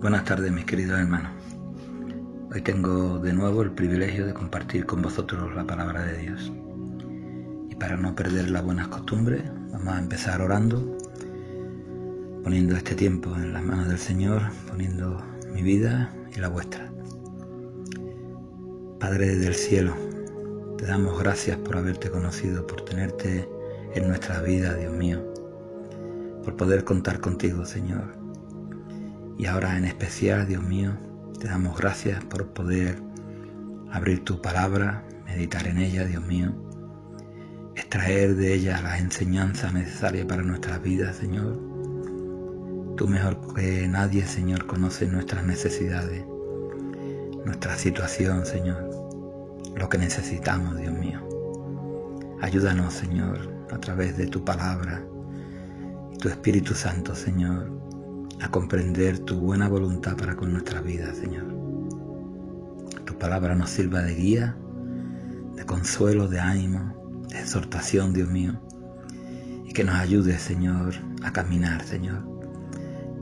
Buenas tardes, mis queridos hermanos. Hoy tengo de nuevo el privilegio de compartir con vosotros la palabra de Dios. Y para no perder las buenas costumbres, vamos a empezar orando, poniendo este tiempo en las manos del Señor, poniendo mi vida y la vuestra. Padre del cielo, te damos gracias por haberte conocido, por tenerte en nuestra vida, Dios mío, por poder contar contigo, Señor. Y ahora en especial, Dios mío, te damos gracias por poder abrir tu palabra, meditar en ella, Dios mío, extraer de ella las enseñanzas necesarias para nuestras vidas, Señor. Tú mejor que nadie, Señor, conoces nuestras necesidades, nuestra situación, Señor, lo que necesitamos, Dios mío. Ayúdanos, Señor, a través de tu palabra y tu Espíritu Santo, Señor, a comprender tu buena voluntad para con nuestra vida, Señor. Tu palabra nos sirva de guía, de consuelo, de ánimo, de exhortación, Dios mío, y que nos ayude, Señor, a caminar, Señor,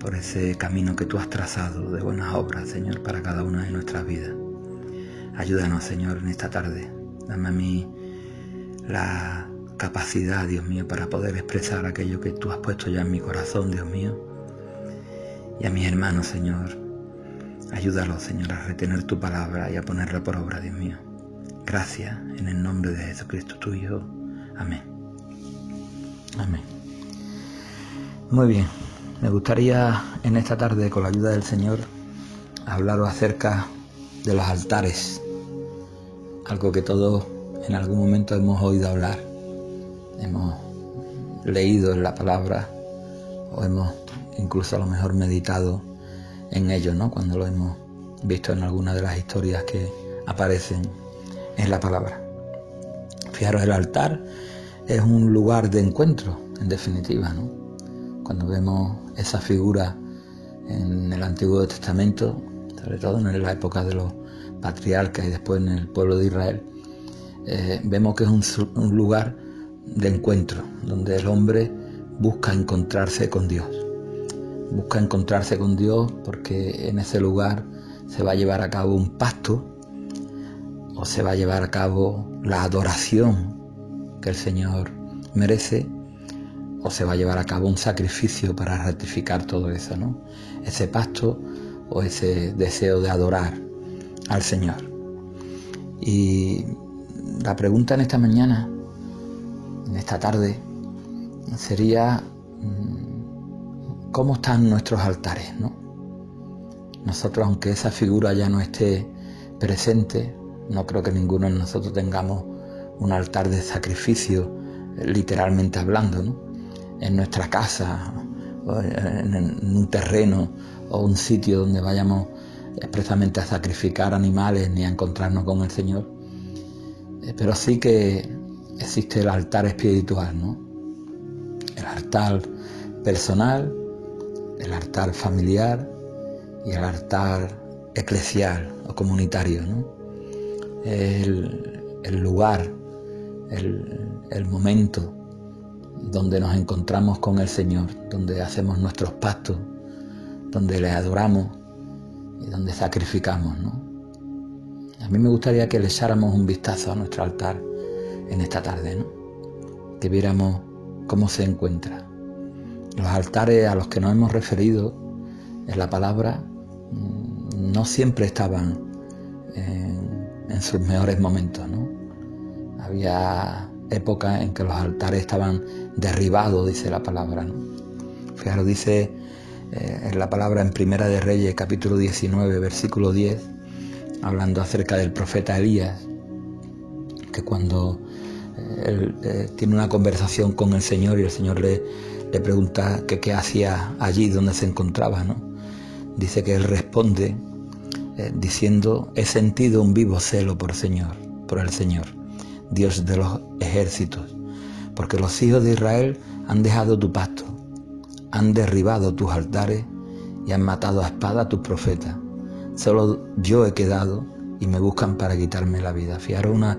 por ese camino que tú has trazado de buenas obras, Señor, para cada una de nuestras vidas. Ayúdanos, Señor, en esta tarde. Dame a mí la capacidad, Dios mío, para poder expresar aquello que tú has puesto ya en mi corazón, Dios mío. Y a mis hermanos, Señor, ayúdalos, Señor, a retener tu palabra y a ponerla por obra, Dios mío. Gracias, en el nombre de Jesucristo, tu Hijo. Amén. Amén. Muy bien, me gustaría en esta tarde, con la ayuda del Señor, hablaros acerca de los altares. Algo que todos en algún momento hemos oído hablar, hemos leído en la palabra o hemos incluso a lo mejor meditado en ello, ¿no? Cuando lo hemos visto en alguna de las historias que aparecen en la palabra. Fijaros, el altar es un lugar de encuentro, en definitiva, ¿no? Cuando vemos esa figura en el Antiguo Testamento, sobre todo en la época de los patriarcas y después en el pueblo de Israel, vemos que es un lugar de encuentro, donde el hombre busca encontrarse con Dios. Busca encontrarse con Dios porque en ese lugar se va a llevar a cabo un pacto o se va a llevar a cabo la adoración que el Señor merece, o se va a llevar a cabo un sacrificio para ratificar todo eso, ¿no? Ese pacto o ese deseo de adorar al Señor. Y la pregunta en esta mañana, en esta tarde, sería: ¿cómo están nuestros altares, no? Nosotros, aunque esa figura ya no esté presente, no creo que ninguno de nosotros tengamos un altar de sacrificio, literalmente hablando, ¿no? En nuestra casa, o en un terreno o un sitio donde vayamos expresamente a sacrificar animales ni a encontrarnos con el Señor. Pero sí que existe el altar espiritual, ¿no? El altar personal, el altar familiar y el altar eclesial o comunitario, ¿no? El lugar, el momento donde nos encontramos con el Señor, donde hacemos nuestros pactos, donde le adoramos y donde sacrificamos, ¿no? A mí me gustaría que le echáramos un vistazo a nuestro altar en esta tarde, ¿no? Que viéramos cómo se encuentra. Los altares a los que nos hemos referido en la palabra no siempre estaban en sus mejores momentos, ¿no? Había épocas en que los altares estaban derribados, dice la palabra, ¿no? Fijaros, dice en la palabra en Primera de Reyes, capítulo 19, versículo 10, hablando acerca del profeta Elías, que cuando él tiene una conversación con el Señor y el Señor le pregunta que qué hacía allí donde se encontraba, ¿no? Dice que él responde diciendo: he sentido un vivo celo por el Señor, Dios de los ejércitos, porque los hijos de Israel han dejado tu pacto, han derribado tus altares y han matado a espada a tus profetas. Solo yo he quedado y me buscan para quitarme la vida. Fijaros, uno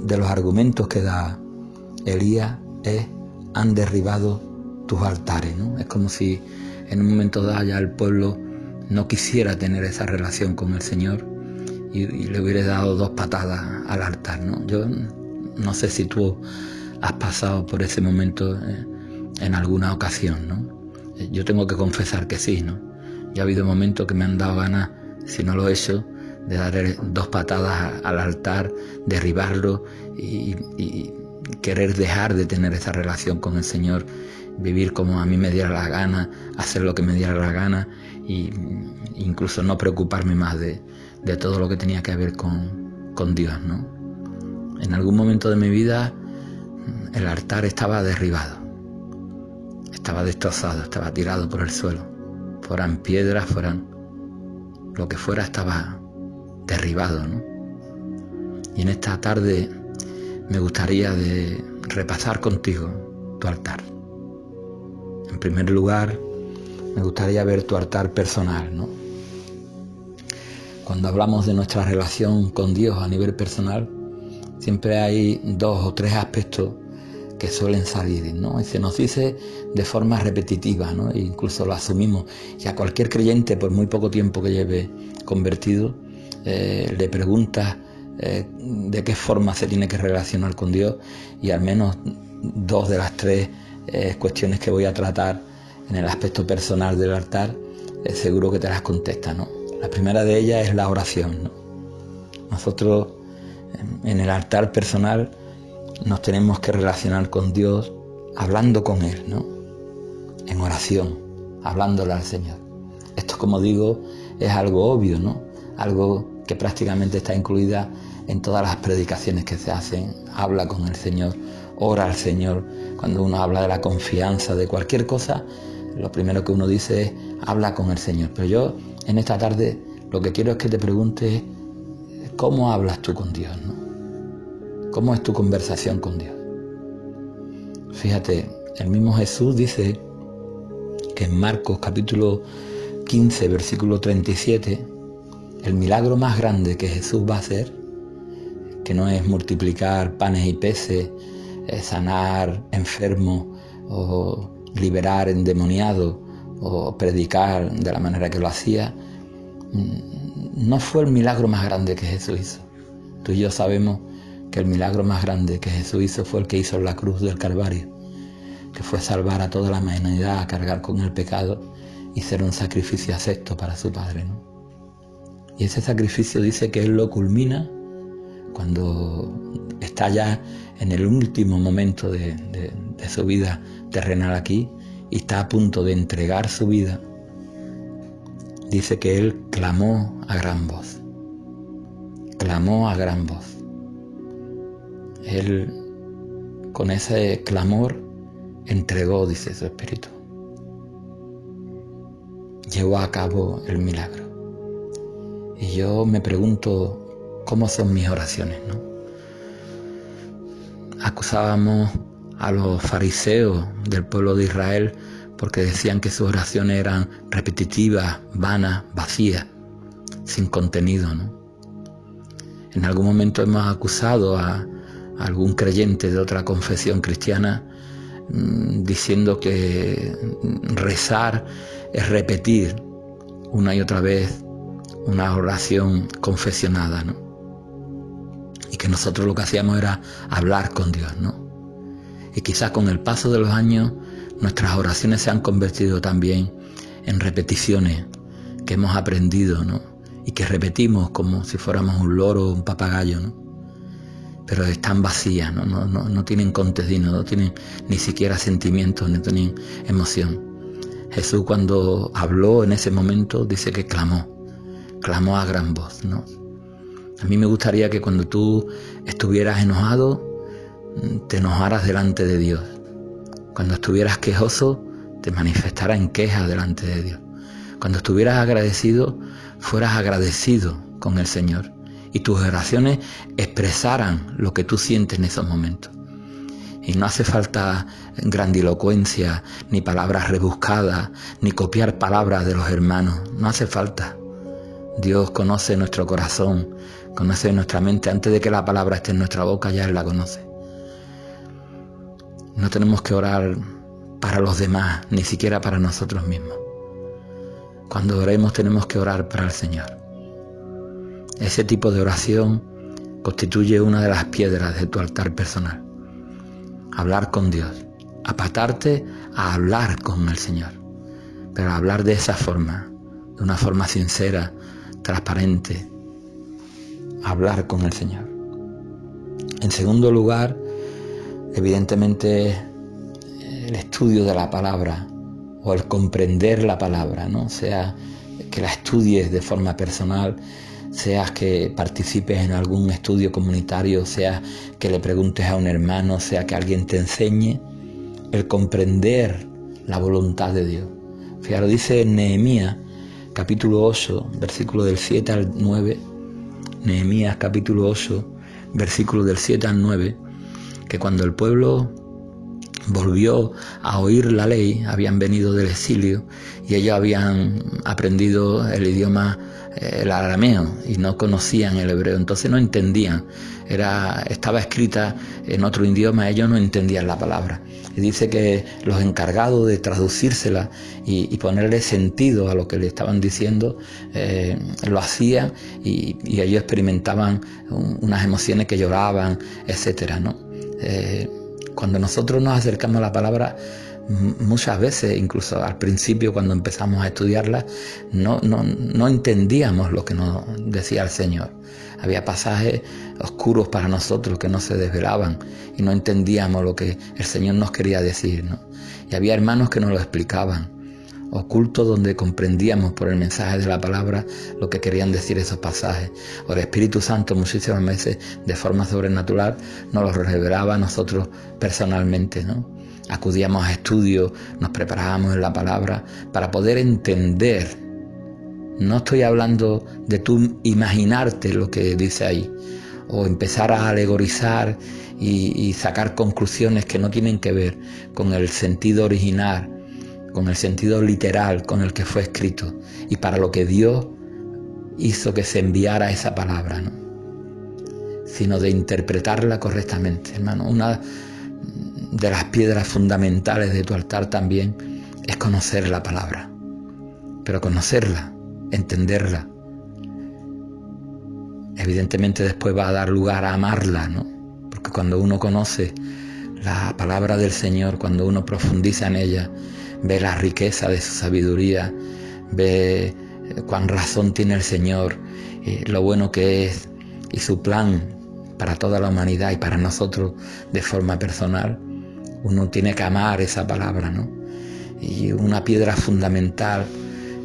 de los argumentos que da Elías es: han derribado tus altares, ¿no? Es como si en un momento dado ya el pueblo no quisiera tener esa relación con el Señor y le hubiera dado 2 patadas al altar, ¿no? Yo no sé si tú has pasado por ese momento en alguna ocasión, ¿no? Yo tengo que confesar que sí, ¿no? Ya ha habido momentos que me han dado ganas, si no lo he hecho, de darle 2 patadas al altar, derribarlo y querer dejar de tener esa relación con el Señor, vivir como a mí me diera la gana, hacer lo que me diera la gana e incluso no preocuparme más de todo lo que tenía que ver con Dios, ¿no? En algún momento de mi vida el altar estaba derribado, estaba destrozado, estaba tirado por el suelo, fueran piedras, fueran lo que fuera, estaba derribado, ¿no? Y en esta tarde me gustaría de repasar contigo tu altar. En primer lugar, me gustaría ver tu altar personal, ¿no? Cuando hablamos de nuestra relación con Dios a nivel personal, siempre hay 2 o 3 aspectos que suelen salir, ¿no? Y se nos dice de forma repetitiva, ¿no? E incluso lo asumimos. Y a cualquier creyente, por muy poco tiempo que lleve convertido, le preguntas de qué forma se tiene que relacionar con Dios, y al menos 2 de las 3 cuestiones que voy a tratar en el aspecto personal del altar, seguro que te las contesta, ¿no? La primera de ellas es la oración, ¿no? Nosotros en el altar personal nos tenemos que relacionar con Dios hablando con Él, ¿no? En oración, hablándole al Señor. Esto, como digo, es algo obvio, ¿no? Algo que prácticamente está incluida en todas las predicaciones que se hacen. Habla con el Señor, ora al Señor. Cuando uno habla de la confianza, de cualquier cosa, lo primero que uno dice es habla con el Señor. Pero yo en esta tarde lo que quiero es que te preguntes cómo hablas tú con Dios, ¿no? ¿Cómo es tu conversación con Dios? Fíjate, el mismo Jesús dice que en Marcos capítulo 15, versículo 37, el milagro más grande que Jesús va a hacer, que no es multiplicar panes y peces, sanar enfermos o liberar endemoniados o predicar de la manera que lo hacía, no fue el milagro más grande que Jesús hizo. Tú y yo sabemos que el milagro más grande que Jesús hizo fue el que hizo en la cruz del Calvario, que fue salvar a toda la humanidad, a cargar con el pecado y ser un sacrificio acepto para su Padre, ¿no? Y ese sacrificio dice que Él lo culmina cuando está ya en el último momento de su vida terrenal aquí y está a punto de entregar su vida. Dice que Él clamó a gran voz. Clamó a gran voz. Él, con ese clamor, entregó, dice, su espíritu. Llevó a cabo el milagro. Y yo me pregunto cómo son mis oraciones, ¿no? Acusábamos a los fariseos del pueblo de Israel porque decían que sus oraciones eran repetitivas, vanas, vacías, sin contenido, ¿no? En algún momento hemos acusado a algún creyente de otra confesión cristiana diciendo que rezar es repetir una y otra vez una oración confesionada, ¿no? Y que nosotros lo que hacíamos era hablar con Dios, ¿no? Y quizás con el paso de los años nuestras oraciones se han convertido también en repeticiones que hemos aprendido, ¿no? Y que repetimos como si fuéramos un loro o un papagayo, ¿no? Pero están vacías, ¿no? No tienen contenido, no tienen ni siquiera sentimientos, no tienen emoción. Jesús, cuando habló en ese momento, dice que clamó a gran voz, ¿no? A mí me gustaría que cuando tú estuvieras enojado, te enojaras delante de Dios. Cuando estuvieras quejoso, te manifestaras en queja delante de Dios. Cuando estuvieras agradecido, fueras agradecido con el Señor. Y tus oraciones expresaran lo que tú sientes en esos momentos. Y no hace falta grandilocuencia, ni palabras rebuscadas, ni copiar palabras de los hermanos. No hace falta. Dios conoce nuestro corazón, conoce nuestra mente. Antes de que la palabra esté en nuestra boca, ya Él la conoce. No tenemos que orar para los demás, ni siquiera para nosotros mismos. cuando oremos tenemos que orar para el Señor. Ese tipo de oración constituye una de las piedras de tu altar personal. Hablar con Dios, apartarte a hablar con el Señor, pero hablar de esa forma, de una forma sincera, transparente, hablar con el Señor. En segundo lugar, evidentemente, el estudio de la palabra o el comprender la palabra, ¿no? Sea que la estudies de forma personal, sea que participes en algún estudio comunitario, sea que le preguntes a un hermano, sea que alguien te enseñe, el comprender la voluntad de Dios. Fijaros, dice en Nehemías, capítulo 8, versículo del 7 al 9, Nehemías capítulo 8, versículo del 7 al 9, que cuando el pueblo volvió a oír la ley, habían venido del exilio y ellos habían aprendido el idioma, el arameo, y no conocían el hebreo, entonces no entendían, estaba escrita en otro idioma, ellos no entendían la palabra. Y dice que los encargados de traducírsela y ponerle sentido a lo que le estaban diciendo, lo hacían y ellos experimentaban unas emociones que lloraban, etcétera, ¿no? Cuando nosotros nos acercamos a la palabra, muchas veces, incluso al principio cuando empezamos a estudiarla, no entendíamos lo que nos decía el Señor. Había pasajes oscuros para nosotros que no se desvelaban y no entendíamos lo que el Señor nos quería decir, ¿no? Y había hermanos que nos lo explicaban, ocultos, donde comprendíamos por el mensaje de la palabra lo que querían decir esos pasajes. O el Espíritu Santo muchísimas veces de forma sobrenatural nos lo revelaba a nosotros personalmente, ¿no? Acudíamos a estudios, nos preparábamos en la palabra para poder entender. No estoy hablando de tú imaginarte lo que dice ahí o empezar a alegorizar y sacar conclusiones que no tienen que ver con el sentido original, con el sentido literal con el que fue escrito y para lo que Dios hizo que se enviara esa palabra, ¿no? Sino de interpretarla correctamente, hermano. Una de las piedras fundamentales de tu altar también es conocer la palabra, pero conocerla, entenderla. Evidentemente después va a dar lugar a amarla, ¿no? Porque cuando uno conoce la palabra del Señor, cuando uno profundiza en ella, ve la riqueza de su sabiduría, ve cuán razón tiene el Señor, lo bueno que es y su plan para toda la humanidad y para nosotros de forma personal. Uno tiene que amar esa palabra, ¿no? Y una piedra fundamental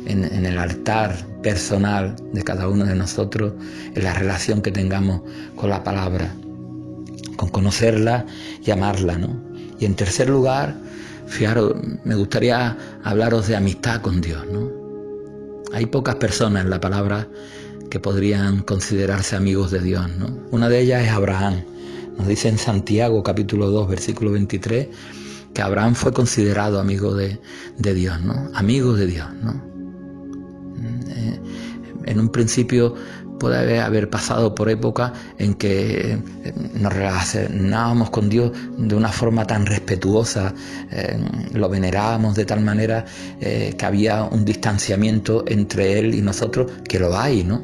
en el altar personal de cada uno de nosotros es la relación que tengamos con la palabra, con conocerla y amarla, ¿no? Y en tercer lugar, fijaros, me gustaría hablaros de amistad con Dios, ¿no? Hay pocas personas en la palabra que podrían considerarse amigos de Dios, ¿no? Una de ellas es Abraham. Nos dice en Santiago capítulo 2, versículo 23, que Abraham fue considerado amigo de Dios, ¿no? Amigo de Dios, ¿no? En un principio puede haber pasado por época en que nos relacionábamos con Dios de una forma tan respetuosa, lo venerábamos de tal manera que había un distanciamiento entre Él y nosotros, que lo hay, ¿no?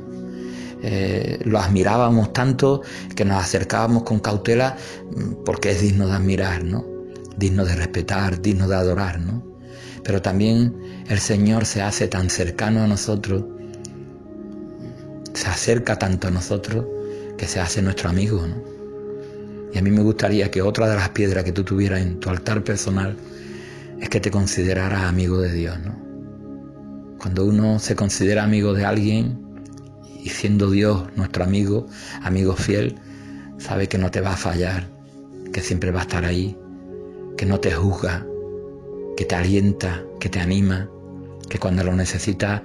Lo admirábamos tanto que nos acercábamos con cautela porque es digno de admirar, ¿no? Digno de respetar, digno de adorar, ¿no? Pero también el Señor se hace tan cercano a nosotros, se acerca tanto a nosotros que se hace nuestro amigo, ¿no? Y a mí me gustaría que otra de las piedras que tú tuvieras en tu altar personal es que te consideraras amigo de Dios, ¿no? Cuando uno se considera amigo de alguien y siendo Dios nuestro amigo, amigo fiel, sabe que no te va a fallar, que siempre va a estar ahí, que no te juzga, que te alienta, que te anima, que cuando lo necesitas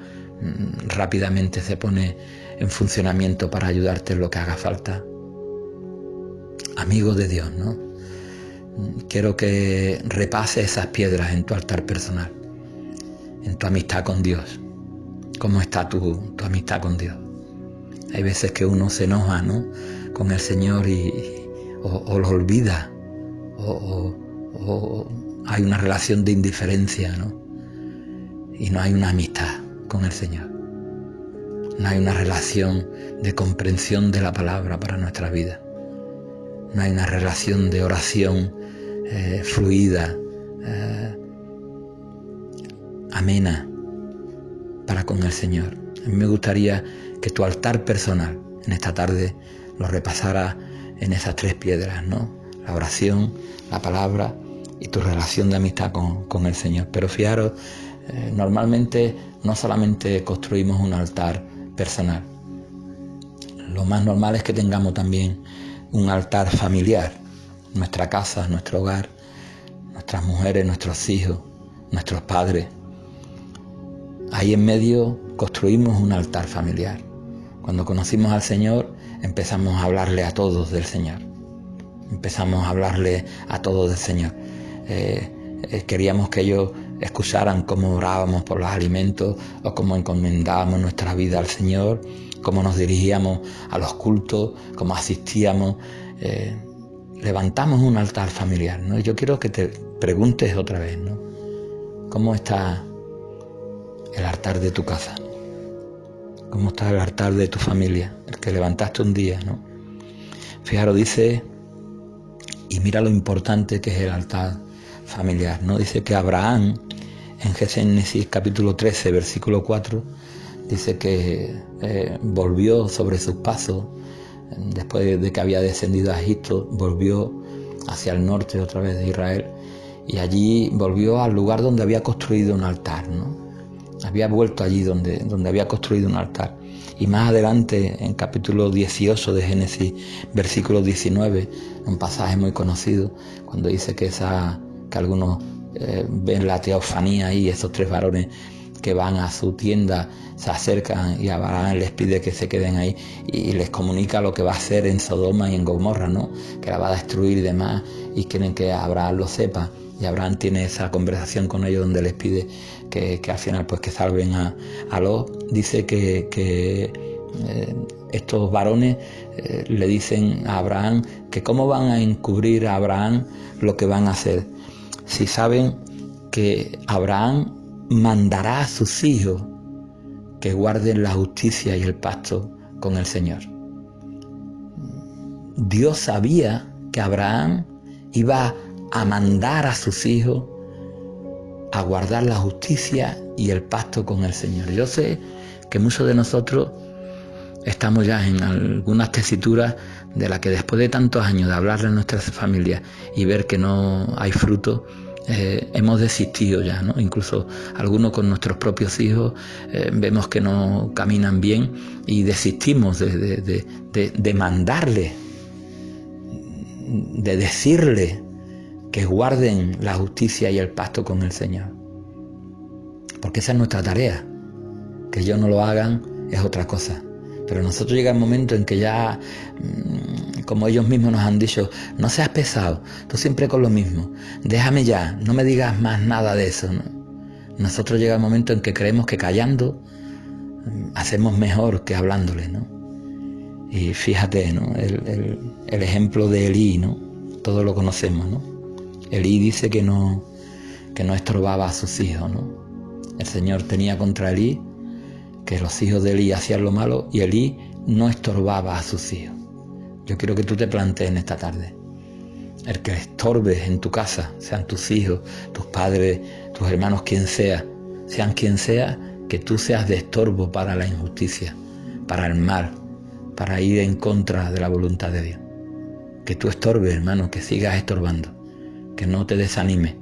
rápidamente se pone en funcionamiento para ayudarte en lo que haga falta. Amigo de Dios, ¿no? Quiero que repases esas piedras en tu altar personal, en tu amistad con Dios. ¿Cómo está tu amistad con Dios? Hay veces que uno se enoja, ¿no?, con el Señor o lo olvida, o hay una relación de indiferencia, ¿no? Y no hay una amistad. con el Señor. No hay una relación de comprensión de la palabra para nuestra vida. No hay una relación de oración fluida, amena para con el Señor. A mí me gustaría que tu altar personal en esta tarde lo repasara en esas 3 piedras, ¿no? La oración, la palabra y tu relación de amistad con el Señor. Pero fijaros, normalmente no solamente construimos un altar personal. Lo más normal es que tengamos también un altar familiar. Nuestra casa, nuestro hogar, nuestras mujeres, nuestros hijos, nuestros padres. Ahí en medio construimos un altar familiar. Cuando conocimos al Señor, empezamos a hablarle a todos del Señor. Empezamos a hablarle a todos del Señor. Queríamos que ellos escucharan cómo orábamos por los alimentos o cómo encomendábamos nuestra vida al Señor, cómo nos dirigíamos a los cultos, cómo asistíamos. Levantamos un altar familiar, ¿no? Yo quiero que te preguntes otra vez, ¿no? ¿Cómo está el altar de tu casa? ¿Cómo está el altar de tu familia? El que levantaste un día, ¿no? Fijaros, dice, y mira lo importante que es el altar familiar, ¿no? Dice que Abraham, en Génesis capítulo 13, versículo 4, dice que volvió sobre sus pasos, después de que había descendido a Egipto, volvió hacia el norte otra vez de Israel, y allí volvió al lugar donde había construido un altar, ¿no? Había vuelto allí donde había construido un altar. Y más adelante, en capítulo 18 de Génesis, versículo 19, un pasaje muy conocido, cuando dice que algunos ven la teofanía ahí, esos 3 varones que van a su tienda, se acercan y Abraham les pide que se queden ahí y les comunica lo que va a hacer en Sodoma y en Gomorra, ¿no? Que la va a destruir y demás, y quieren que Abraham lo sepa. Y Abraham tiene esa conversación con ellos donde les pide que al final pues que salven a Lot. Dice que estos varones le dicen a Abraham que cómo van a encubrir a Abraham lo que van a hacer, si saben que Abraham mandará a sus hijos que guarden la justicia y el pacto con el Señor. Dios sabía que Abraham iba a mandar a sus hijos a guardar la justicia y el pacto con el Señor. Yo sé que muchos de nosotros estamos ya en algunas tesituras de las que después de tantos años de hablarle a nuestras familias y ver que no hay fruto, hemos desistido ya, ¿no? Incluso algunos con nuestros propios hijos vemos que no caminan bien y desistimos de mandarle, de decirle que guarden la justicia y el pacto con el Señor. Porque esa es nuestra tarea. Que ellos no lo hagan es otra cosa. Pero nosotros llega el momento en que ya, como ellos mismos nos han dicho, no seas pesado, tú siempre con lo mismo, déjame ya, no me digas más nada de eso, ¿no? Nosotros llega el momento en que creemos que callando hacemos mejor que hablándole, ¿no? Y fíjate, ¿no? El ejemplo de Elí, ¿no? Todos lo conocemos, ¿no? Elí dice que no estorbaba a sus hijos, ¿no? El Señor tenía contra Elí que los hijos de Elí hacían lo malo y Elí no estorbaba a sus hijos. Yo quiero que tú te plantees en esta tarde. El que estorbes en tu casa, sean tus hijos, tus padres, tus hermanos, sean quien sea, que tú seas de estorbo para la injusticia, para el mal, para ir en contra de la voluntad de Dios. Que tú estorbes, hermano, que sigas estorbando, que no te desanimes,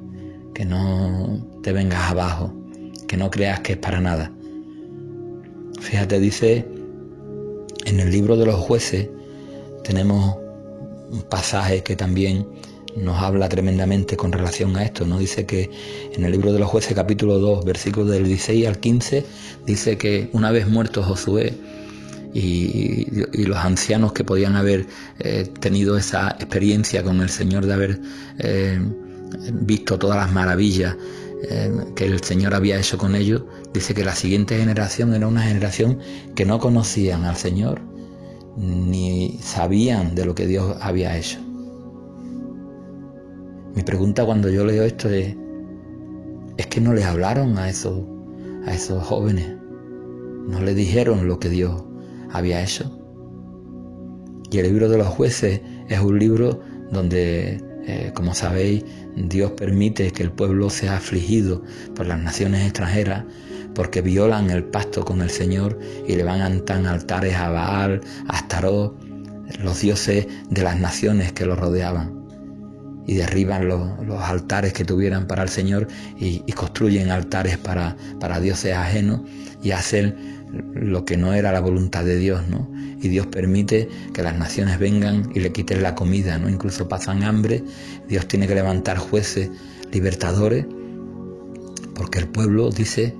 que no te vengas abajo, que no creas que es para nada. Fíjate, dice en el libro de los Jueces, tenemos un pasaje que también nos habla tremendamente con relación a esto, ¿no? Dice que en el libro de los Jueces, capítulo 2, versículos del 16 al 15, dice que una vez muerto Josué y los ancianos que podían haber tenido esa experiencia con el Señor de haber visto todas las maravillas que el Señor había hecho con ellos, dice que la siguiente generación era una generación que no conocían al Señor ni sabían de lo que Dios había hecho. Mi pregunta cuando yo leo esto es que no les hablaron a esos jóvenes, no le dijeron lo que Dios había hecho. Y el libro de los jueces es un libro donde, como sabéis, Dios permite que el pueblo sea afligido por las naciones extranjeras porque violan el pacto con el Señor y levantan altares a Baal, a Astarot, los dioses de las naciones que los rodeaban, y derriban los altares que tuvieran para el Señor y construyen altares para dioses ajenos y hacen lo que no era la voluntad de Dios, ¿no? Y Dios permite que las naciones vengan y le quiten la comida, ¿no? Incluso pasan hambre. Dios tiene que levantar jueces, libertadores, porque el pueblo dice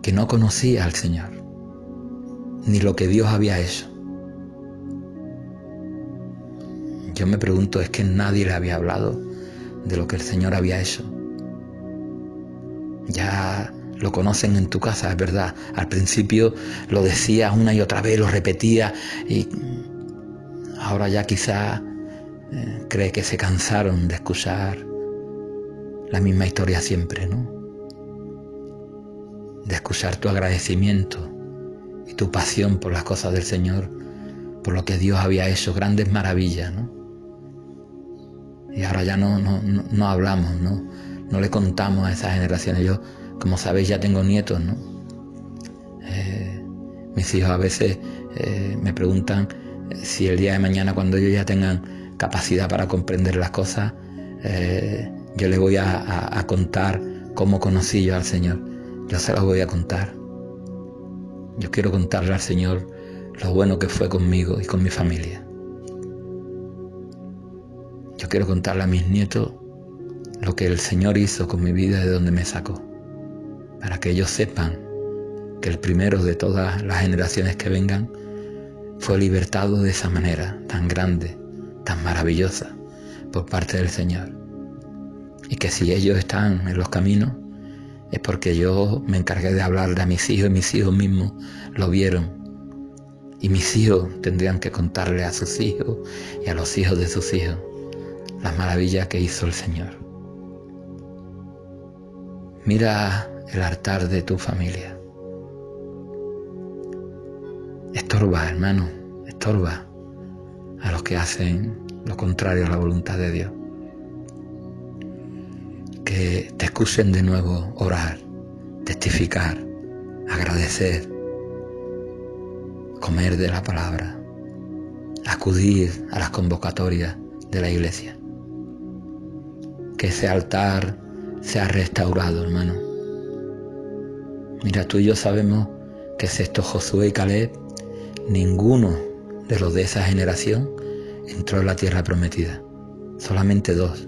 que no conocía al Señor, ni lo que Dios había hecho. Yo me pregunto, ¿es que nadie le había hablado de lo que el Señor había hecho? Ya lo conocen en tu casa, es verdad. Al principio lo decías una y otra vez, lo repetías, y ahora ya quizás cree que se cansaron de escuchar la misma historia siempre, ¿no? De escuchar tu agradecimiento y tu pasión por las cosas del Señor, por lo que Dios había hecho, grandes maravillas, ¿no? Y ahora ya no hablamos, no le contamos a esas generaciones. Yo, como sabéis, ya tengo nietos, ¿no? Mis hijos a veces me preguntan si el día de mañana, cuando ellos ya tengan capacidad para comprender las cosas, yo les voy a contar cómo conocí yo al Señor. Yo se los voy a contar. Yo quiero contarle al Señor lo bueno que fue conmigo y con mi familia. Yo quiero contarle a mis nietos lo que el Señor hizo con mi vida, de donde me sacó, para que ellos sepan que el primero de todas las generaciones que vengan fue libertado de esa manera tan grande, tan maravillosa, por parte del Señor. Y que si ellos están en los caminos, es porque yo me encargué de hablarle a mis hijos, y mis hijos mismos lo vieron. Y mis hijos tendrían que contarle a sus hijos y a los hijos de sus hijos las maravillas que hizo el Señor. Mira el altar de tu familia. Estorba, hermano, estorba a los que hacen lo contrario a la voluntad de Dios. Que te escuchen de nuevo orar, testificar, agradecer, comer de la palabra, acudir a las convocatorias de la iglesia. Que ese altar sea restaurado, hermano. Mira, tú y yo sabemos que excepto Josué y Caleb, ninguno de los de esa generación entró en la tierra prometida. Solamente 2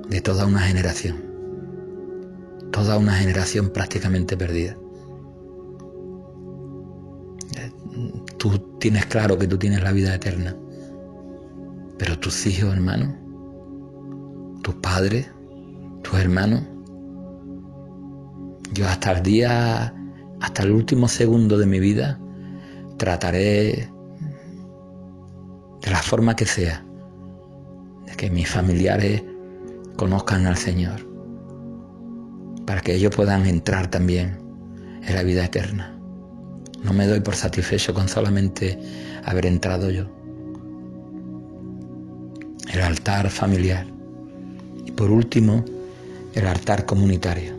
de toda una generación. Toda una generación prácticamente perdida. Tú tienes claro que tú tienes la vida eterna, pero tus hijos, hermano, tus padres, tus hermanos, yo hasta el último segundo de mi vida, trataré de la forma que sea, de que mis familiares conozcan al Señor, para que ellos puedan entrar también en la vida eterna. No me doy por satisfecho con solamente haber entrado yo. El altar familiar. Y por último, el altar comunitario.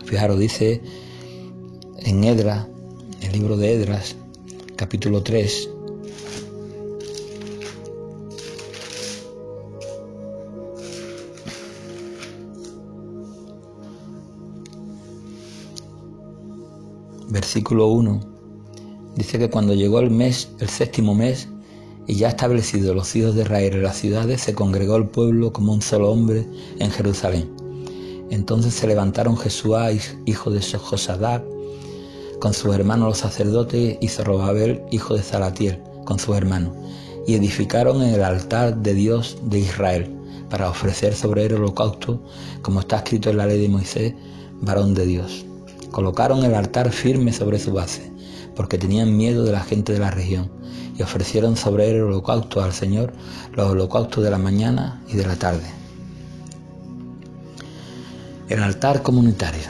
Fijaros, dice en Esdras, el libro de Esdras, capítulo 3, versículo 1, dice que cuando llegó el 7º mes, y ya establecidos los hijos de Israel en las ciudades, se congregó el pueblo como un solo hombre en Jerusalén. Entonces se levantaron Jesuá, hijo de Josadac, con sus hermanos los sacerdotes, y Zorobabel, hijo de Salatiel, con sus hermanos, y edificaron el altar de Dios de Israel, para ofrecer sobre él holocausto, como está escrito en la ley de Moisés, varón de Dios. Colocaron el altar firme sobre su base, porque tenían miedo de la gente de la región, y ofrecieron sobre él el holocausto al Señor, los holocaustos de la mañana y de la tarde. El altar comunitario.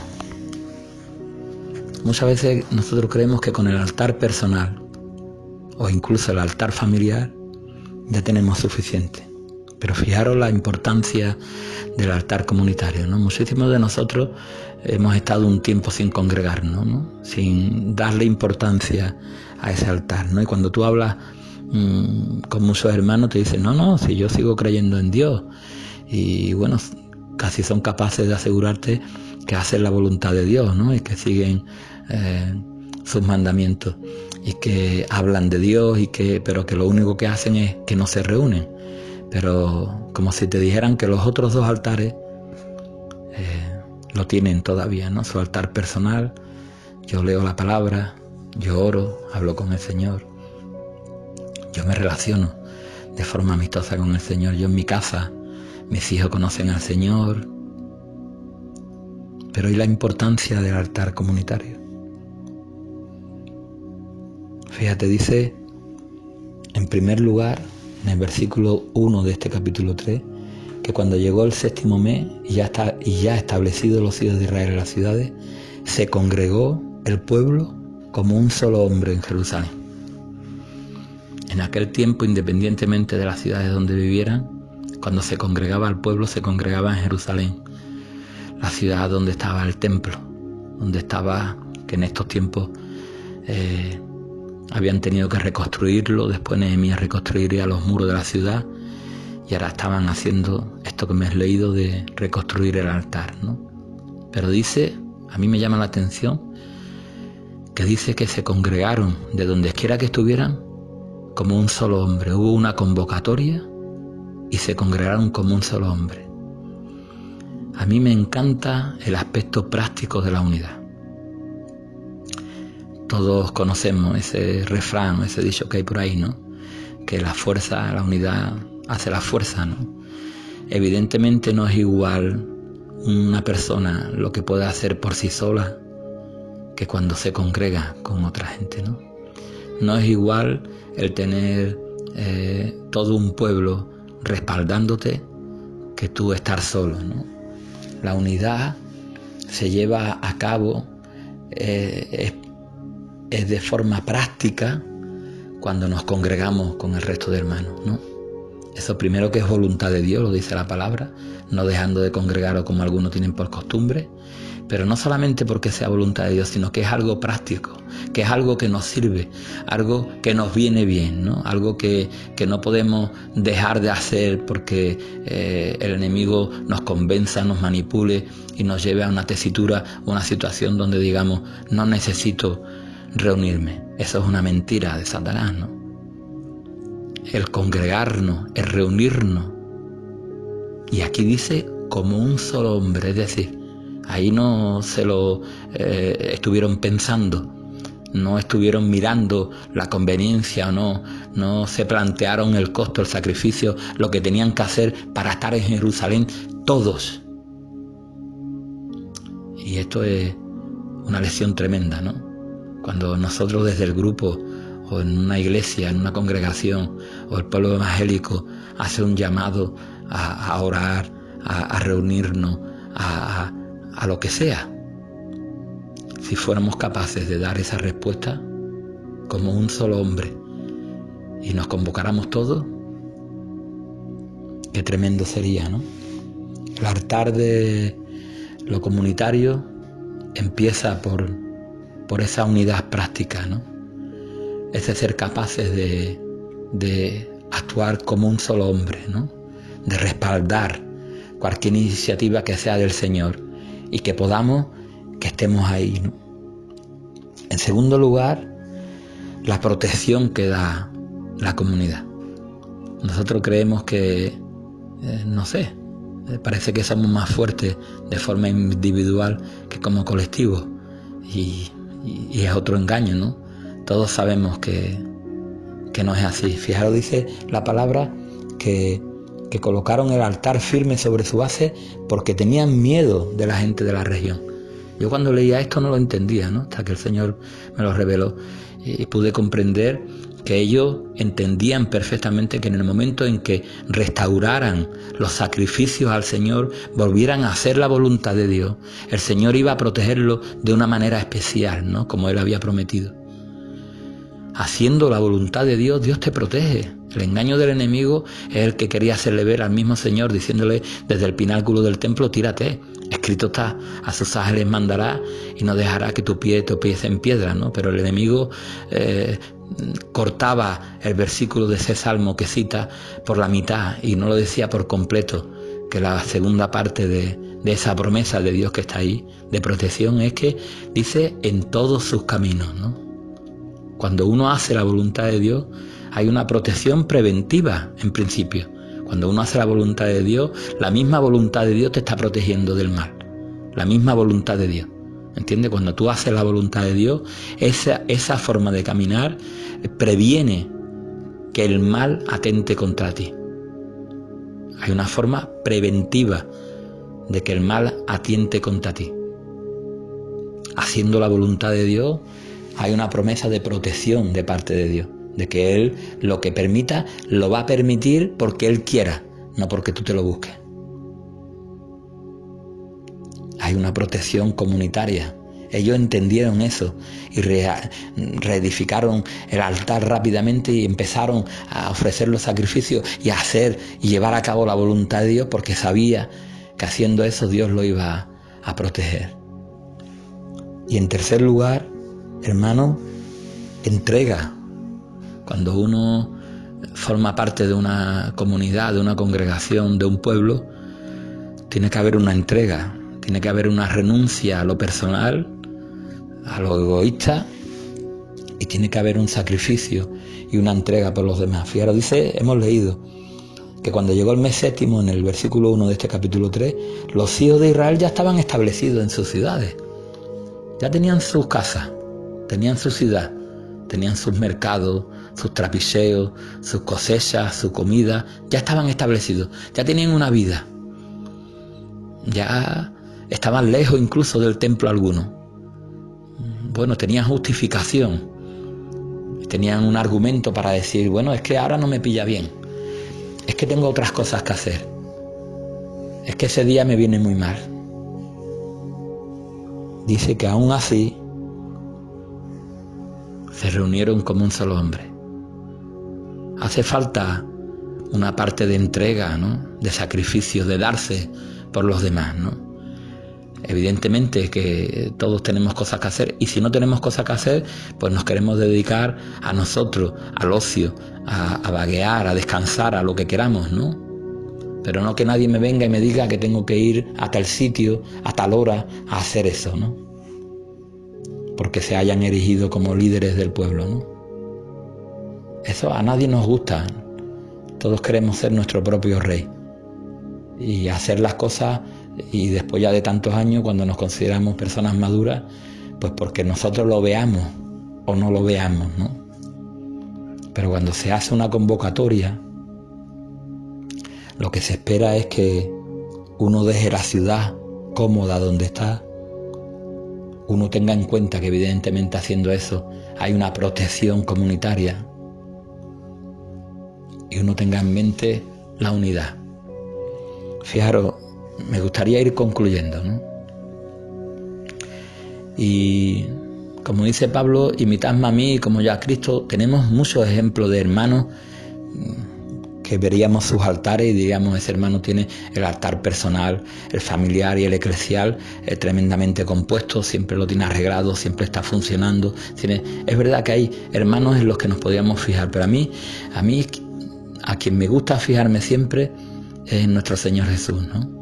Muchas veces nosotros creemos que con el altar personal o incluso el altar familiar ya tenemos suficiente. Pero fijaros la importancia del altar comunitario, ¿no? Muchísimos de nosotros hemos estado un tiempo sin congregarnos, ¿no? Sin darle importancia a ese altar, ¿no? Y cuando tú hablas con muchos hermanos te dicen, no, si yo sigo creyendo en Dios. Y bueno, casi son capaces de asegurarte que hacen la voluntad de Dios, ¿no? Y que siguen sus mandamientos y que hablan de Dios pero que lo único que hacen es que no se reúnen. Pero como si te dijeran que los otros dos altares lo tienen todavía, ¿no? Su altar personal, yo leo la palabra, yo oro, hablo con el Señor, yo me relaciono de forma amistosa con el Señor, yo en mi casa, mis hijos conocen al Señor. Pero ¿y la importancia del altar comunitario? Fíjate, dice en primer lugar, en el versículo 1 de este capítulo 3, que cuando llegó el 7º mes y ya establecidos los hijos de Israel en las ciudades, se congregó el pueblo como un solo hombre en Jerusalén. En aquel tiempo, independientemente de las ciudades donde vivieran, cuando se congregaba el pueblo, se congregaba en Jerusalén, la ciudad donde estaba el templo, donde estaba, que en estos tiempos habían tenido que reconstruirlo. Después Nehemías reconstruiría los muros de la ciudad y ahora estaban haciendo esto que me has leído de reconstruir el altar, ¿no? Pero dice, a mí me llama la atención, que dice que se congregaron de donde quiera que estuvieran como un solo hombre. Hubo una convocatoria y se congregaron como un solo hombre. A mí me encanta el aspecto práctico de la unidad. Todos conocemos ese refrán, ese dicho que hay por ahí, ¿no? Que la fuerza, la unidad hace la fuerza, ¿no? Evidentemente no es igual una persona lo que puede hacer por sí sola que cuando se congrega con otra gente, ¿no? No es igual el tener todo un pueblo respaldándote que tú estar solo, ¿no? La unidad se lleva a cabo es de forma práctica cuando nos congregamos con el resto de hermanos, ¿no? Eso primero, que es voluntad de Dios, lo dice la palabra, no dejando de congregaros como algunos tienen por costumbre, pero no solamente porque sea voluntad de Dios, sino que es algo práctico, que es algo que nos sirve, algo que nos viene bien, ¿no? Algo que no podemos dejar de hacer porque el enemigo nos convenza, nos manipule y nos lleve a una tesitura, una situación donde digamos, no necesito reunirme. Eso es una mentira de Satanás, ¿no? El congregarnos, el reunirnos. Y aquí dice como un solo hombre, es decir, ahí no se lo estuvieron pensando, no estuvieron mirando la conveniencia o no se plantearon el costo, el sacrificio, lo que tenían que hacer para estar en Jerusalén todos. Y esto es una lección tremenda, ¿no? Cuando nosotros desde el grupo o en una iglesia, en una congregación o el pueblo evangélico hace un llamado a orar, a reunirnos, a lo que sea, si fuéramos capaces de dar esa respuesta como un solo hombre y nos convocáramos todos, qué tremendo sería, ¿no? El altar de lo comunitario empieza por esa unidad práctica, ¿no? Ese ser capaces de actuar como un solo hombre, ¿no? De respaldar cualquier iniciativa que sea del Señor y que estemos ahí, ¿no? En segundo lugar, la protección que da la comunidad. Nosotros creemos que, parece que somos más fuertes de forma individual que como colectivo y es otro engaño, ¿no? Todos sabemos que no es así. Fijaros, dice la palabra que colocaron el altar firme sobre su base porque tenían miedo de la gente de la región. Yo cuando leía esto no lo entendía, ¿no? Hasta que el Señor me lo reveló y pude comprender que ellos entendían perfectamente que en el momento en que restauraran los sacrificios al Señor, volvieran a hacer la voluntad de Dios, el Señor iba a protegerlos de una manera especial, ¿no? Como Él había prometido. Haciendo la voluntad de Dios, Dios te protege. El engaño del enemigo es el que quería hacerle ver al mismo Señor, diciéndole desde el pináculo del templo, tírate. Escrito está, a sus ángeles mandará y no dejará que tu pie tropiece en piedra, ¿no? Pero el enemigo cortaba el versículo de ese salmo que cita por la mitad y no lo decía por completo, que la segunda parte de esa promesa de Dios que está ahí, de protección, es que dice en todos sus caminos, ¿no? Cuando uno hace la voluntad de Dios, hay una protección preventiva, en principio. Cuando uno hace la voluntad de Dios, la misma voluntad de Dios te está protegiendo del mal. La misma voluntad de Dios. ¿Entiendes? Cuando tú haces la voluntad de Dios, esa forma de caminar previene que el mal atente contra ti. Hay una forma preventiva de que el mal atiente contra ti. Haciendo la voluntad de Dios, hay una promesa de protección de parte de Dios, de que Él lo que permita lo va a permitir porque Él quiera, no porque tú te lo busques. Hay una protección comunitaria. Ellos entendieron eso y reedificaron el altar rápidamente y empezaron a ofrecer los sacrificios y a hacer y llevar a cabo la voluntad de Dios, porque sabía que haciendo eso Dios lo iba a proteger. Y en tercer lugar, hermano, entrega. Cuando uno forma parte de una comunidad, de una congregación, de un pueblo, tiene que haber una entrega, tiene que haber una renuncia a lo personal, a lo egoísta, y tiene que haber un sacrificio y una entrega por los demás. Fijaros, hemos leído que cuando llegó el mes séptimo, en el versículo 1 de este capítulo 3, los hijos de Israel ya estaban establecidos en sus ciudades. Ya tenían sus casas, tenían su ciudad, tenían sus mercados, sus trapicheos, sus cosechas, su comida, ya estaban establecidos, ya tenían una vida. Ya estaban lejos incluso del templo alguno. Bueno, tenían justificación, tenían un argumento para decir, bueno, es que ahora no me pilla bien, es que tengo otras cosas que hacer, es que ese día me viene muy mal. Dice que aún así se reunieron como un solo hombre. Hace falta una parte de entrega, ¿no? De sacrificio, de darse por los demás, ¿no? Evidentemente que todos tenemos cosas que hacer, y si no tenemos cosas que hacer, pues nos queremos dedicar a nosotros, al ocio, a vaguear, a descansar, a lo que queramos, ¿no? Pero no que nadie me venga y me diga que tengo que ir a tal sitio, a tal hora, a hacer eso, ¿no? Porque se hayan erigido como líderes del pueblo, ¿no? Eso a nadie nos gusta. Todos queremos ser nuestro propio rey y hacer las cosas, y después ya de tantos años, cuando nos consideramos personas maduras, pues porque nosotros lo veamos o no lo veamos, ¿no? Pero cuando se hace una convocatoria, lo que se espera es que uno deje la ciudad cómoda donde está, uno tenga en cuenta que evidentemente haciendo eso hay una protección comunitaria, y uno tenga en mente la unidad. Fijaros, me gustaría ir concluyendo, ¿no? Y como dice Pablo, imitadme a mí como yo a Cristo. Tenemos muchos ejemplos de hermanos que veríamos sus altares y diríamos, ese hermano tiene el altar personal, el familiar y el eclesial tremendamente compuesto, siempre lo tiene arreglado, siempre está funcionando. Es verdad que hay hermanos en los que nos podríamos fijar, pero a mí a quien me gusta fijarme siempre es en nuestro Señor Jesús, ¿no?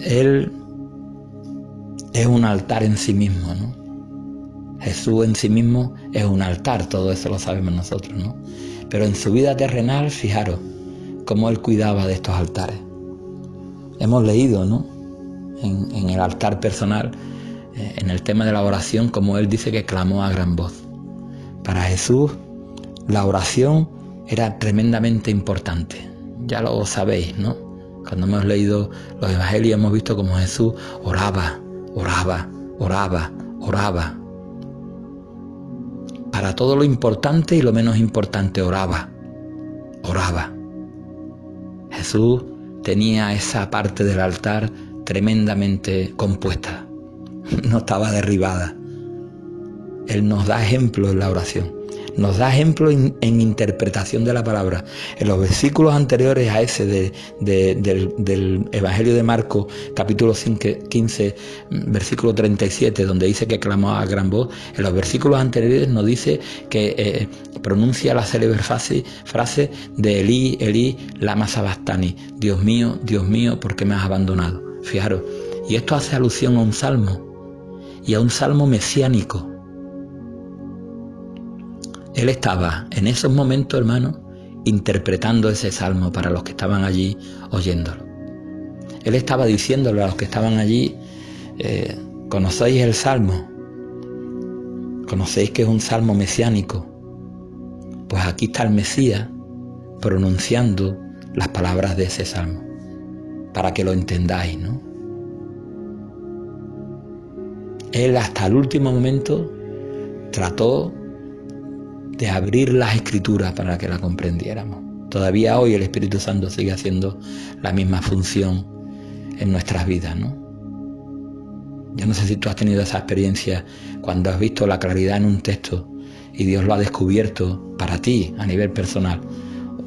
Él es un altar en sí mismo, ¿no? Jesús en sí mismo es un altar, todo eso lo sabemos nosotros, ¿no? Pero en su vida terrenal, fijaros cómo Él cuidaba de estos altares. Hemos leído, ¿no? En el altar personal, en el tema de la oración, como Él dice que clamó a gran voz. Para Jesús, la oración era tremendamente importante. Ya lo sabéis, ¿no? Cuando hemos leído los evangelios hemos visto cómo Jesús oraba, oraba, oraba, oraba. Para todo lo importante y lo menos importante oraba. Jesús tenía esa parte del altar tremendamente compuesta. No estaba derribada. Él nos da ejemplo en la oración. Nos da ejemplo en interpretación de la palabra. En los versículos anteriores a ese del Evangelio de Marcos, capítulo 15, versículo 37, donde dice que clamó a gran voz, en los versículos anteriores nos dice que pronuncia la célebre frase de Elí, Elí, lama sabactani, Dios mío, ¿por qué me has abandonado? Fijaros, y esto hace alusión a un salmo, y a un salmo mesiánico. Él estaba en esos momentos, hermano, interpretando ese salmo para los que estaban allí oyéndolo. Él estaba diciéndole a los que estaban allí, ¿conocéis el salmo? ¿Conocéis que es un salmo mesiánico? Pues aquí está el Mesías pronunciando las palabras de ese salmo, para que lo entendáis, ¿no? Él hasta el último momento trató de abrir las escrituras para que la comprendiéramos. Todavía hoy el Espíritu Santo sigue haciendo la misma función en nuestras vidas, ¿no? Yo no sé si tú has tenido esa experiencia cuando has visto la claridad en un texto y Dios lo ha descubierto para ti a nivel personal,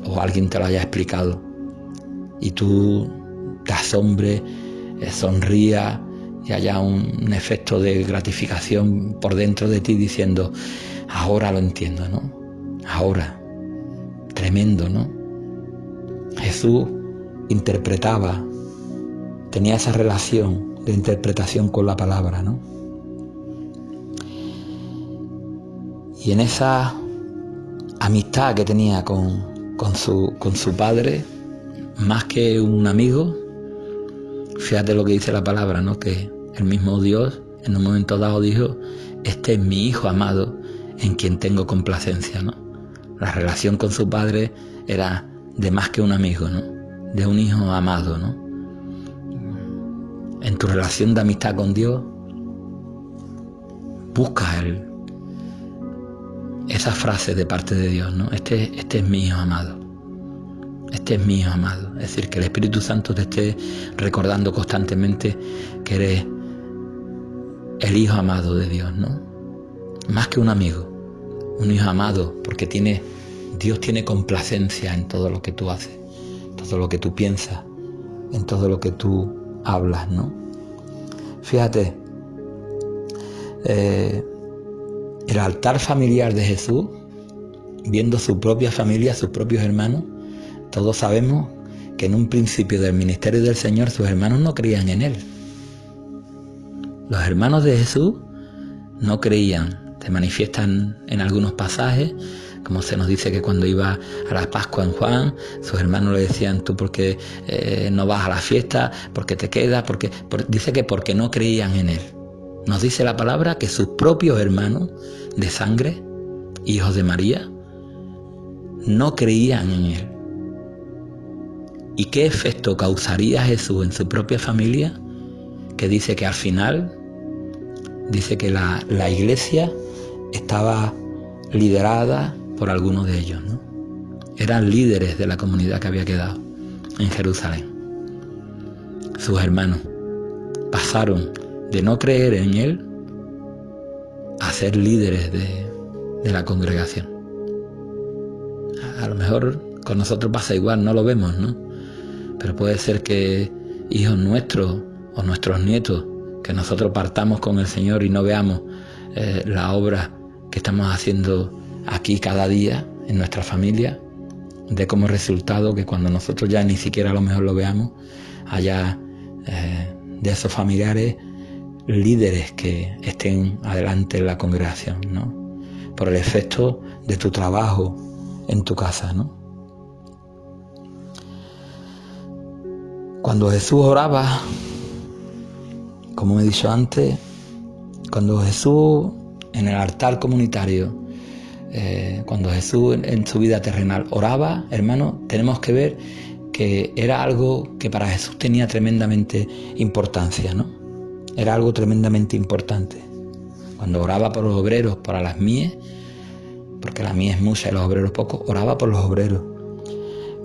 o alguien te lo haya explicado y tú te asombres, sonrías y haya un efecto de gratificación por dentro de ti diciendo: ahora lo entiendo, ¿no? Ahora. Tremendo, ¿no? Jesús interpretaba, tenía esa relación de interpretación con la palabra, ¿no? Y en esa amistad que tenía con su padre, más que un amigo, fíjate lo que dice la palabra, ¿no? Que el mismo Dios en un momento dado dijo: este es mi hijo amado en quien tengo complacencia, ¿no? La relación con su padre era de más que un amigo, ¿no? De un hijo amado, ¿no? En tu relación de amistad con Dios, busca esa frase de parte de Dios, ¿no? Este es mi hijo amado. Este es mi hijo amado. Es decir, que el Espíritu Santo te esté recordando constantemente que eres el hijo amado de Dios, ¿no? Más que un amigo, un hijo amado, porque Dios tiene complacencia en todo lo que tú haces, en todo lo que tú piensas, en todo lo que tú hablas, ¿no? Fíjate, el altar familiar de Jesús, viendo su propia familia, sus propios hermanos, todos sabemos que en un principio del ministerio del Señor sus hermanos no creían en Él. Los hermanos de Jesús no creían. Se manifiestan en algunos pasajes, como se nos dice que cuando iba a la Pascua en Juan, sus hermanos le decían: tú por qué no vas a la fiesta, por qué te quedas, dice que porque no creían en Él. Nos dice la palabra que sus propios hermanos de sangre, hijos de María, no creían en Él. ¿Y qué efecto causaría Jesús en su propia familia? Que dice que al final, dice que la iglesia estaba liderada por algunos de ellos, ¿no? Eran líderes de la comunidad que había quedado en Jerusalén. Sus hermanos pasaron de no creer en Él a ser líderes de la congregación. A lo mejor con nosotros pasa igual, no lo vemos, ¿no? Pero puede ser que hijos nuestros o nuestros nietos, que nosotros partamos con el Señor y no veamos la obra que estamos haciendo aquí cada día en nuestra familia, de como resultado que cuando nosotros ya ni siquiera a lo mejor lo veamos, haya de esos familiares líderes que estén adelante en la congregación, ¿no? Por el efecto de tu trabajo en tu casa, ¿no? Cuando Jesús oraba, como he dicho antes, cuando Jesús en el altar comunitario, cuando Jesús en su vida terrenal oraba, hermano, tenemos que ver que era algo que para Jesús tenía tremendamente importancia, ¿no? Era algo tremendamente importante. Cuando oraba por los obreros, para las mies, porque la mies mucha y los obreros pocos, oraba por los obreros.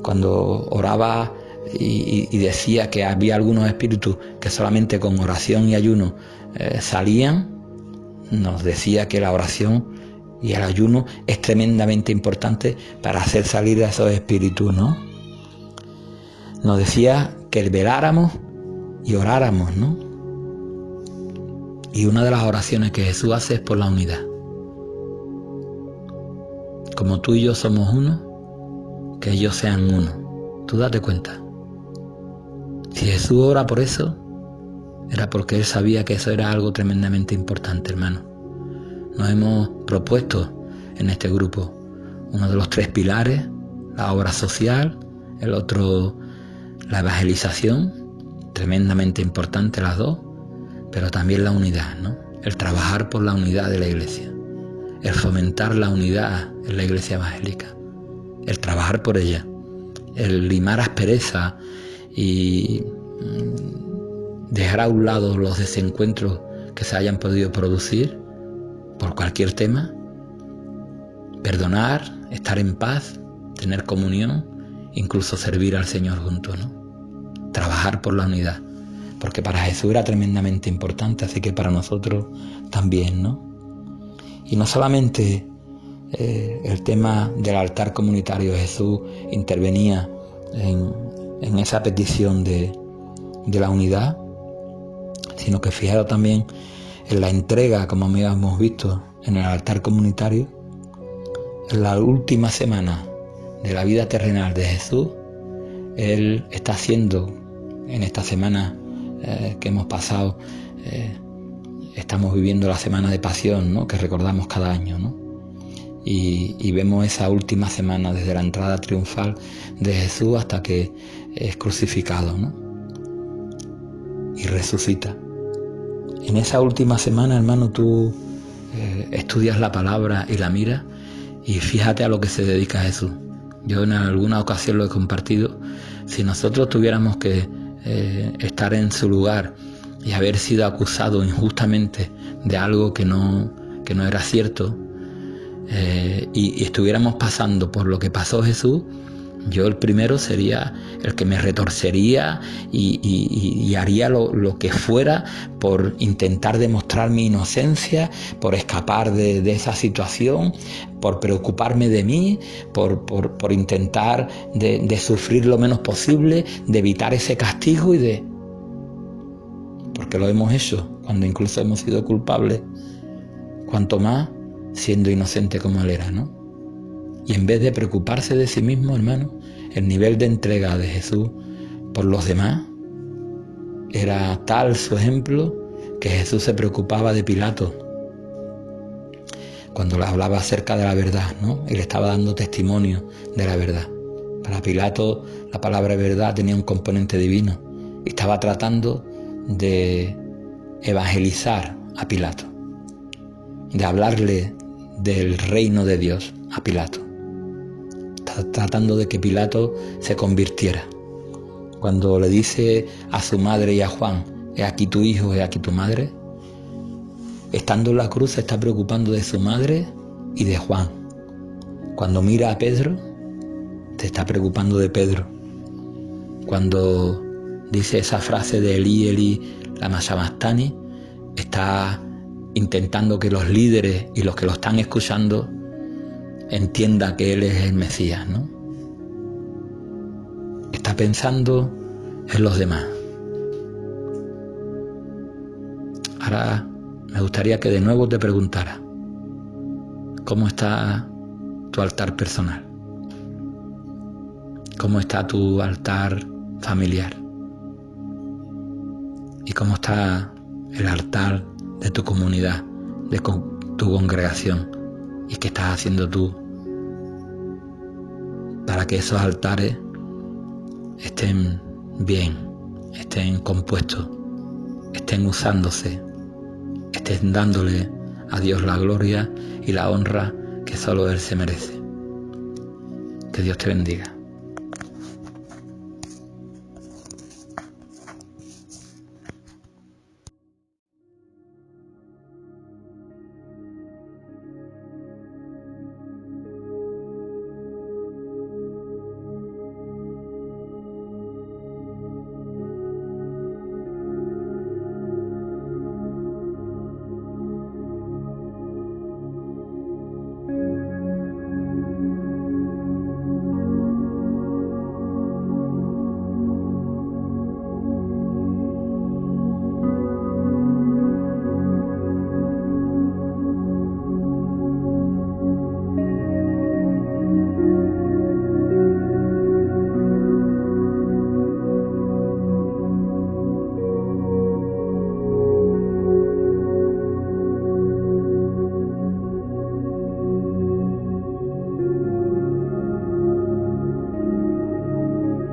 Cuando oraba y decía que había algunos espíritus que solamente con oración y ayuno salían, nos decía que la oración y el ayuno es tremendamente importante para hacer salir a esos espíritus, ¿no? Nos decía que veláramos y oráramos, ¿no? Y una de las oraciones que Jesús hace es por la unidad. Como tú y yo somos uno, que ellos sean uno. Tú date cuenta. Si Jesús ora por eso, era porque Él sabía que eso era algo tremendamente importante, hermano. Nos hemos propuesto en este grupo uno de los 3 pilares, la obra social, el otro la evangelización, tremendamente importante las dos, pero también la unidad, ¿no? El trabajar por la unidad de la Iglesia, el fomentar la unidad en la Iglesia evangélica, el trabajar por ella, el limar aspereza y dejar a un lado los desencuentros que se hayan podido producir por cualquier tema, perdonar, estar en paz, tener comunión, incluso servir al Señor juntos, ¿no? Trabajar por la unidad, porque para Jesús era tremendamente importante, así que para nosotros también, ¿no? Y no solamente el tema del altar comunitario, Jesús intervenía en esa petición de la unidad, sino que fijaros también en la entrega, como habíamos visto en el altar comunitario, en la última semana de la vida terrenal de Jesús. Él está haciendo, en esta semana que hemos pasado, estamos viviendo la semana de pasión, ¿no?, que recordamos cada año, ¿no? Y vemos esa última semana desde la entrada triunfal de Jesús hasta que es crucificado, ¿no?, y resucita. En esa última semana, hermano, tú estudias la palabra y la miras y fíjate a lo que se dedica Jesús. Yo en alguna ocasión lo he compartido. Si nosotros tuviéramos que estar en su lugar y haber sido acusado injustamente de algo que no era cierto, y estuviéramos pasando por lo que pasó Jesús, yo el primero sería el que me retorcería y haría lo que fuera por intentar demostrar mi inocencia, por escapar de esa situación, por preocuparme de mí, por intentar de sufrir lo menos posible, de evitar ese castigo porque lo hemos hecho cuando incluso hemos sido culpables, cuanto más siendo inocente como él era, ¿no? Y en vez de preocuparse de sí mismo, hermano, el nivel de entrega de Jesús por los demás era tal su ejemplo que Jesús se preocupaba de Pilato cuando le hablaba acerca de la verdad, ¿no? Y le estaba dando testimonio de la verdad. Para Pilato la palabra verdad tenía un componente divino y estaba tratando de evangelizar a Pilato, de hablarle del reino de Dios a Pilato. Tratando de que Pilato se convirtiera. Cuando le dice a su madre y a Juan, he aquí tu hijo, he aquí tu madre, estando en la cruz se está preocupando de su madre y de Juan. Cuando mira a Pedro, se está preocupando de Pedro. Cuando dice esa frase de Elí, Elí, lama sabactani, está intentando que los líderes y los que lo están escuchando entienda que Él es el Mesías, ¿no? Está pensando en los demás. Ahora me gustaría que de nuevo te preguntara, ¿cómo está tu altar personal? ¿Cómo está tu altar familiar? ¿Y cómo está el altar de tu comunidad, de tu congregación? ¿Y qué estás haciendo tú para que esos altares estén bien, estén compuestos, estén usándose, estén dándole a Dios la gloria y la honra que solo Él se merece? Que Dios te bendiga.